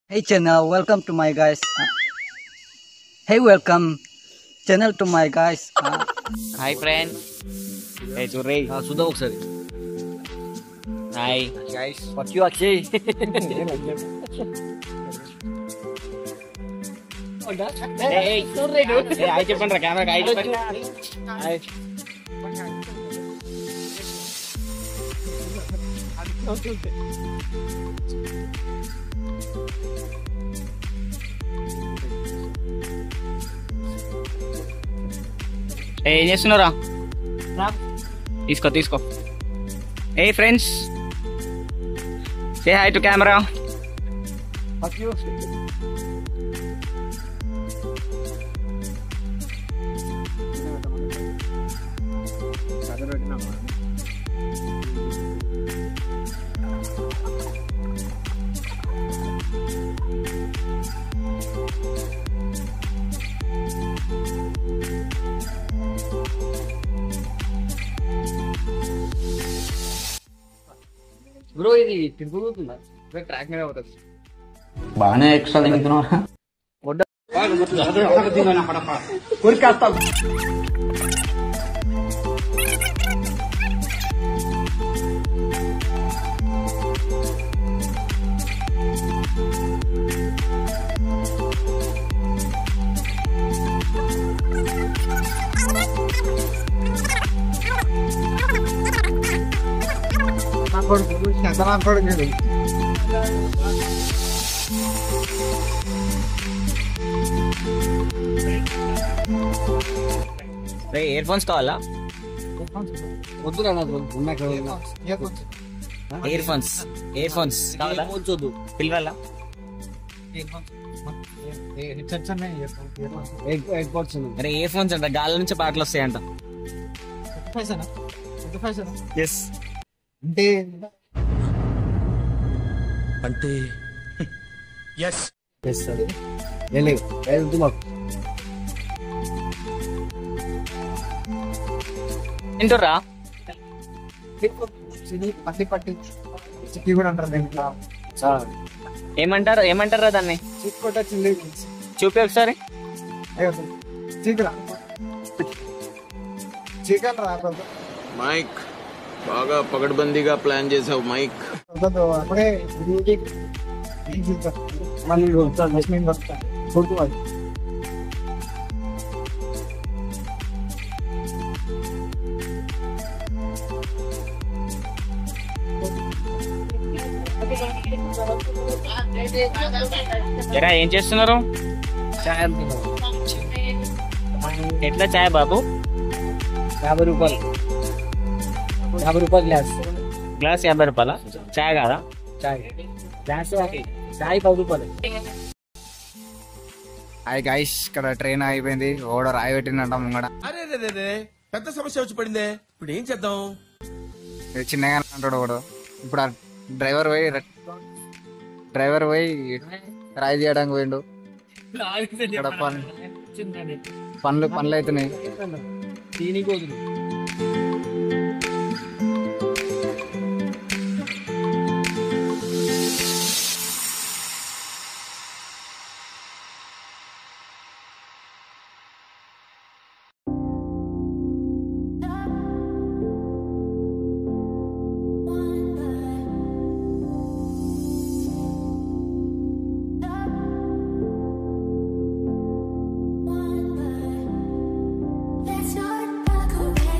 Hey channel, welcome to my guys. Hey, welcome channel to my guys. Hi friend. Hey Suri. Sudah ఒకసారి. Hi Guys, what you Akshay? Hey Suri dude. Hey hi చెప్పండి రా camera hi చెప్పండి. Hi. ఏం చేస్తున్నారా? తీసుకో. Hey friends, say hi to camera. Bro ఇది తిరుగుతుందా? Track మీద అవుతుంది. బాగానే ఎక్స్ట్రా తింటున్నా. ఇయర్ ఫోన్స్ కావాలా? ఇయర్ ఫోన్స్ కావాలా? పిలవాలా? అరే ఇయర్ ఫోన్స్ అంట, గాలి నుంచి పాటలు వస్తాయంట. ఎస్ అంటే ఎస్ ఏంటోరా? ఏమంటారా దాన్ని? చూపి ఒకసారి. మైక్ బాగా పగడ్బందీగా ప్లాన్ చేసావు మైక్. ఎరా ఏం చేస్తున్నారు? ఎట్లా చాయ్ బాబు? 50 రూపాయలు. 50 రూపాయలు గ్లాస్. గ్లాస్ 50 రూపాయలా? చాయ్ కాదా? చాయ్ గ్లాస్ చాయ్ 10 రూపాయలు. హాయ్ గైస్, ఇక్కడ ట్రైన్ అయిపోయింది. ఓడ రాయి పెట్టిందంట ముంగడ. అరే పెద్ద సమస్య వచ్చి పడిందే, ఇప్పుడు ఏం చేద్దాం? చిన్నగా అంటాడు ఓడు. ఇప్పుడు ఆ డ్రైవర్ పోయి రాయి తీయడానికి పోయిండు. ఇక్కడ పనులు అవుతున్నాయి. Let's start back away.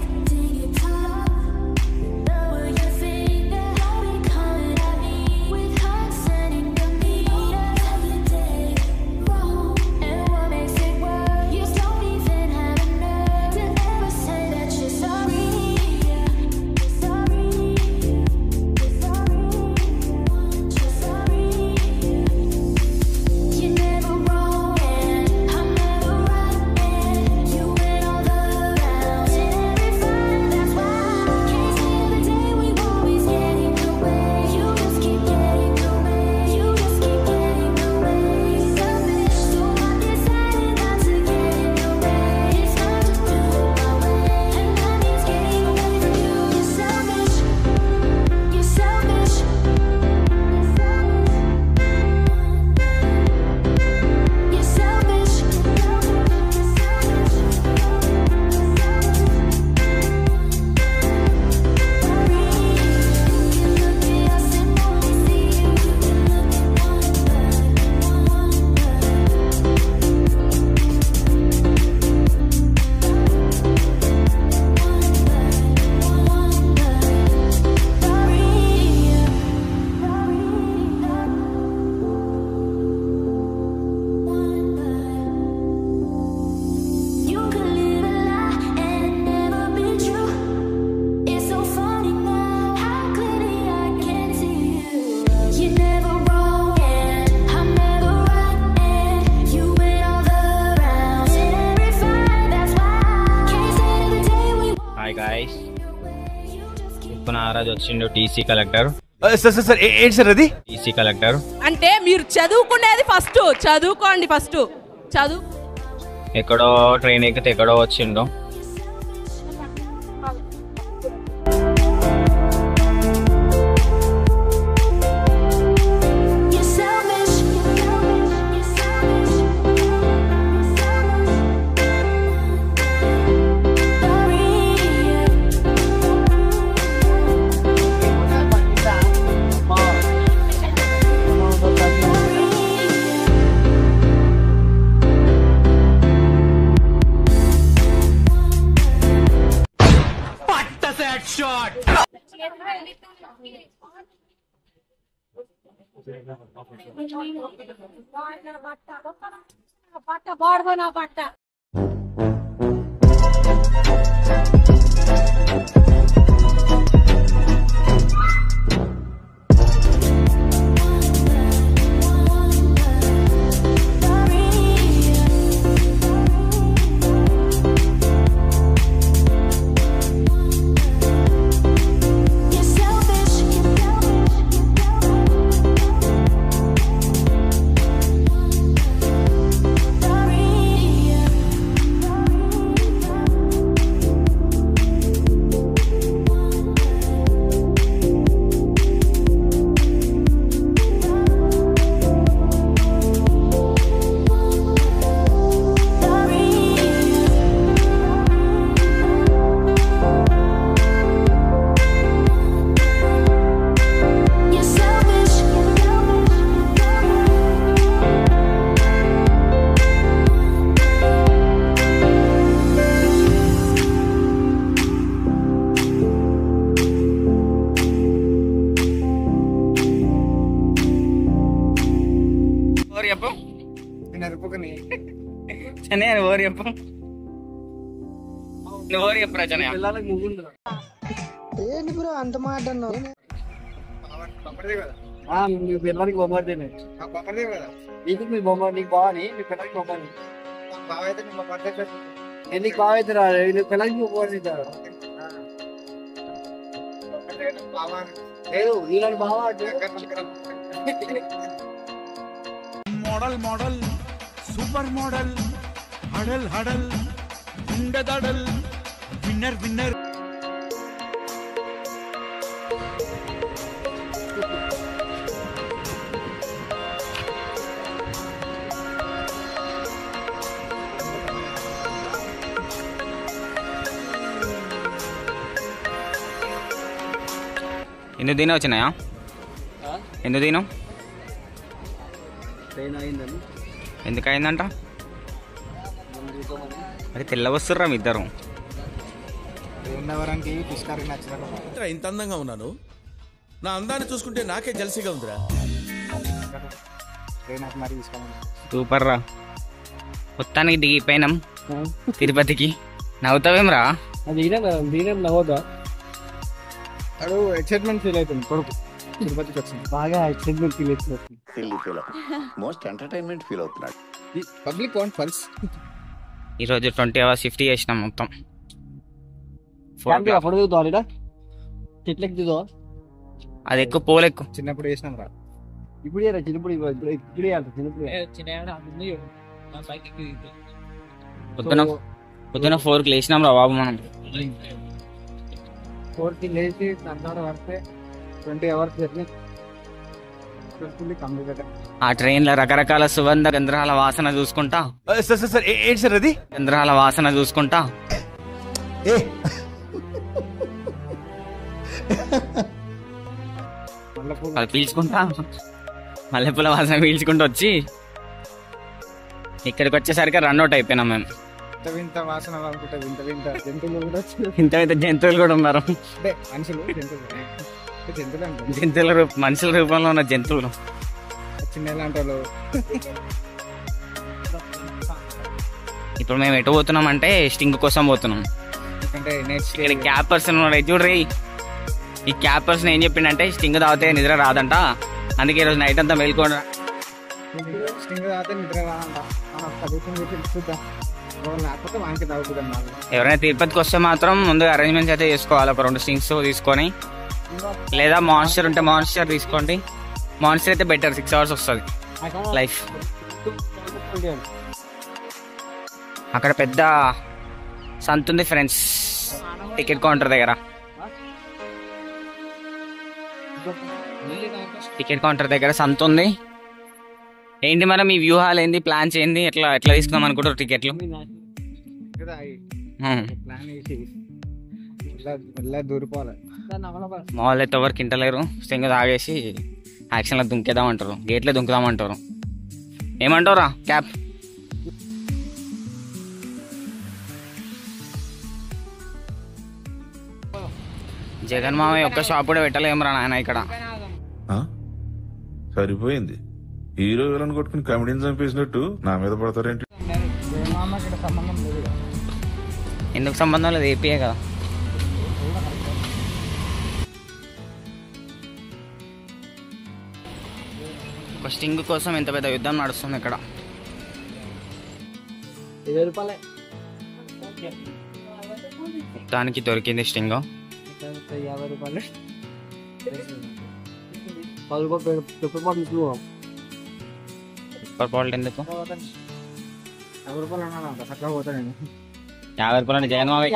రాజు వచ్చిండు, టీసీ కలెక్టర్. సార్ ఏంటి సార్ అది? టీసీ కలెక్టర్ అంటే మీరు చదువుకునేది ఫస్ట్ చదువుకోండి. ఫస్ట్ చదువు. ఎక్కడో ట్రైన్ ఎక్కితే ఎక్కడో వచ్చిండు. ఓరు చెప్పు, నువ్వు ఓరు చెప్పు రచన. ఏంటి బ్రో అంత మాట అన్నావు? మీ పిల్లలకి బొమ్మడితేనే కదా నీకు మీ బొమ్మ నీకు బావని మీ పిల్లలకి బొమ్మని బావ అయితే మా బర్త్డే నీకు బాగా అయితే రాదు నీ పిల్లలకి బొమ్మని లేదు వీళ్ళని బాగా మోడల్ మోడల్ సూపర్ మోడల్ హడల్ హడల్ ఉండదడల్ విన్నర్ విన్నర్. ఎందుకు దీని వచ్చినాయా? ఎందుకు దీనం? ట్రైన్ అయిందని ఎందుకు అయిందంట? అది తెల్ల వస్తుర్రా మీ ఇద్దరు. ఇంత అందంగా ఉన్నాను, నా అందాన్ని చూసుకుంటే నాకే జలసిగా ఉందిరా. సూపర్ రా. మొత్తానికి దిగిపోయినాం తిరుపతికి. నవ్వుతావేమ్రా? నవ్వుతా ఎక్సైట్మెంట్ ఫీల్ అవుతుంది కొడుకు తిరుపతికి వచ్చింది. బాగా ఎక్సైట్మెంట్ ఫీల్ అవుతుంది. మోస్ట్ ఎంటర్టైన్మెంట్ ఫీల్ అవుతున్నాడు. Public want pulse. ఈరోజు 20 hours షిఫ్ట్ చేసినాం మొత్తం. ఫోటో దిగుతా చెట్లకి దిగుతా. అది ఎక్కువ పోలెక్కు. చిన్నప్పుడు వేసినాం రా. ఇప్పుడు చిన్నప్పుడు పొద్దున 4కి లేచినాం రా బాబు మనం. 4కి లేచి పడితే 20 hours జర్నీ. ఆ ట్రైన్ లో రకరకాల సుగంధ గంధ్రాల వాసన చూసుకుంటా. సార్ ఏంటి సార్ అది? గంధ్రాల వాసన చూసుకుంటా అది పీల్చుకుంటా మల్లెపూల వాసన పీల్చుకుంటూ వచ్చి ఇక్కడికి వచ్చేసరికి రన్అట్ అయిపోయినాం మేము. వింత వాసన అనుకుంటా. వింత వింత జంతువులు కూడా ఇంత జంతువులు కూడా ఉన్నారు. అంటే మనుషులు జంతువులు జంతువుల మనుషుల రూపంలో ఉన్న జంతువులు. చిన్న ఎలాంటి వాళ్ళు. ఇప్పుడు మేము ఎటు పోతున్నాం అంటే స్టింగ్ కోసం పోతున్నాం. అంటే ఇక్కడ క్యాబ్ పర్సన్ చూడ్రీ. ఈ క్యాబ్ పర్సన్ ఏం చెప్పిండంటే స్టింగ్ తాగితే నిద్ర రాదంట, అందుకే ఈరోజు నైట్ అంతా మేల్కోండి. స్టింగ్ తాగితే నిద్ర రాదంట. లేకపోతే వానికి తాగుతుంది. ఎవరైనా తిరుపతికి వస్తే మాత్రం ముందుగా అరేంజ్మెంట్స్ అయితే చేసుకోవాలి. ఒక 2 స్టింగ్స్ తీసుకొని లేదా మాన్స్టర్ ఉంటే మాన్స్టర్ తీసుకోండి. మాన్స్టర్ అయితే బెటర్, 6 hours వస్తుంది లైఫ్. అక్కడ పెద్ద సంత ఉంది ఫ్రెండ్స్, టికెట్ కౌంటర్ దగ్గర. టికెట్ కౌంటర్ దగ్గర సంత ఉంది. ఏంటి మరి మీ వ్యూహాలు ఏంది, ప్లాన్స్ ఏంది, ఎట్లా తీసుకుందాం అనుకుంటారు టికెట్లు? మా వాళ్ళు అయితే ఎవరికి ఇంటలేరు, స్టింగ్ తాగేసి యాక్షన్లో దుంకేద్దామంటారు, గేట్లో దుంకుదామంటారు. ఏమంటారా క్యాప్? జగన్ మామయ్య ఒక్క షాప్ కూడా పెట్టలేమురా నాయన ఇక్కడ. సరిపోయింది, హీరో విలన్ కొట్టుకుని కమెడీని చంపేసినట్టు నా మీద పడతారేంటి? ఎందుకు సంబంధం లేదు, ఏపీయే కదా. ఒక స్టింగ్ కోసం ఎంత పెద్ద యుద్ధం నడుస్తుంది ఇక్కడ. మొత్తానికి దొరికింది స్టింగ్. పెప్పర్ బాల్ ఎందుకు? 50 రూపాయలు జగన్ మామయ్య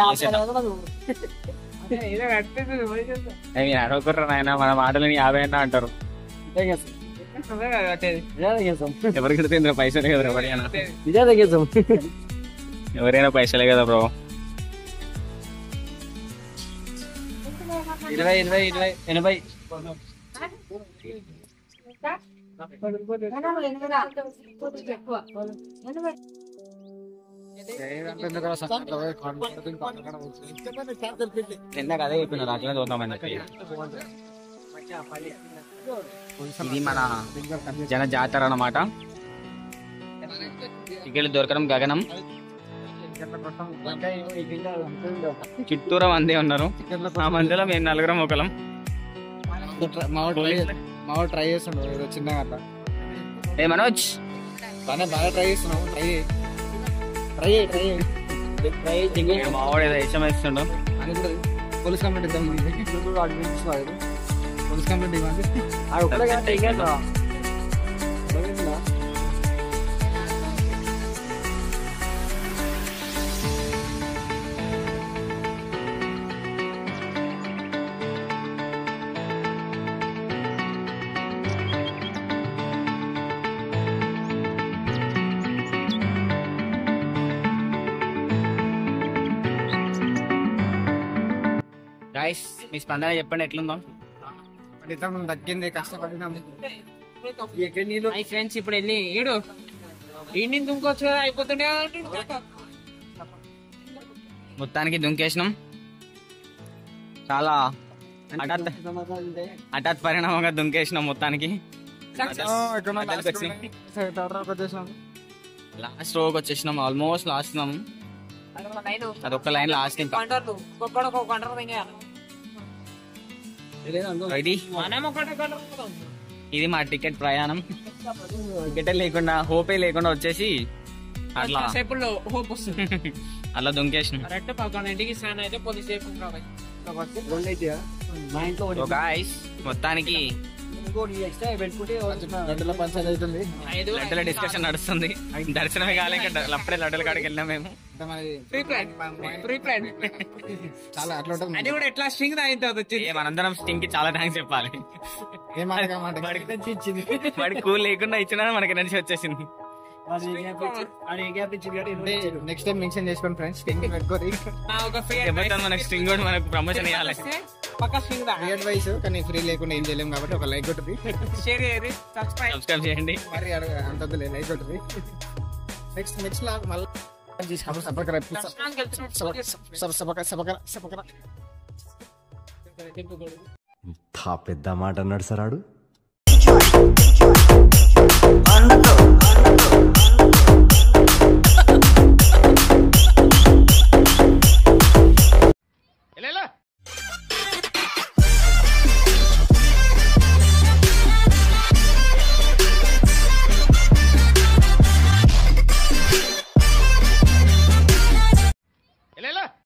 అడగకుర్రా నాయన, మన మాటలని 50 అన్నా అంటారు. ఎవరికి కడితే పైసలే కదా, ఎవరైనా పైసలే కదా బ్రో. 20, 80. ఇందాక అదే చెప్పినారు, అట్లనే చూద్దామని చెప్పి. ఇది మన జన జాతర అన్నమాట. టికెట్లు దొరకడం గగనం. చుట్టూరా మంది ఉన్నారు, ఆ మందిలో మేము 4 ఒకలం. మా ట్రై చేస్తున్నాడు ఏదో చిన్నగా అట్లా. ఏ మనోజ్, బాగా ట్రై చేస్తున్నావు, మా వాడు ఏదో ఇష్టం వేస్తుండు. పోలీస్ కంప్లైంట్ ఇద్దాం, పోలీస్ కంప్లైంట్ ఇవ్వండి. గైస్ మీ స్పందన చెప్పండి, ఎట్లుందో? తగ్గింది, కష్టపడినాం. ఫ్రెండ్స్ ఇప్పుడు వెళ్ళి ఈడు దుంకొచ్చు కదా, అయిపోతుండే. మొత్తానికి దుంకేసినాం. చాలా హఠాత్ పరిణామంగా దుంకేసినాం మొత్తానికి. లాస్ట్ రోకి వచ్చేసినాం, ఆల్మోస్ట్ లాస్ట్ ఉన్నాం. అదొక్క లైన్ లాస్ట్. ఇంకా ఇది మా టికెట్ ప్రయాణం. టికెట్ లేకుండా, హోపే లేకుండా వచ్చేసి అట్లా అలా దుంకేసినాం. మొత్తానికి లడ్డల డిస్కషన్ నడుస్తుంది. దర్శనమే కాలే, ఇంకా అప్పుడే లడ్డల కాడికి వెళ్ళాం మేము. చాలా అట్లా అది కూడా ఎట్లా స్టింగ్ తాగితే మనందరం స్టింగ్ కి చాలా థ్యాంక్స్ చెప్పాలి. వాడి కూల్ లేకుండా ఇచ్చినా మనకి ఎనర్జీ వచ్చేసింది. నెక్స్ట్ టైం మెన్షన్ చేసుకోండి ఫ్రెండ్స్, మనకి స్టింగ్ కూడా మనకు ప్రమోషన్ ఇవ్వాలి. అడ్వైస్ కానీ ఫ్రీ లేకుండా ఏం చేయలేము కాబట్టి ఒక లైక్ కొట్టుది, సబ్స్క్రైబ్ చేయండి. మరి అంత లైక్ కొట్టుది. నెక్స్ట్ లాగా మళ్ళీ పెద్ద మాట అన్నాడు సరాడు.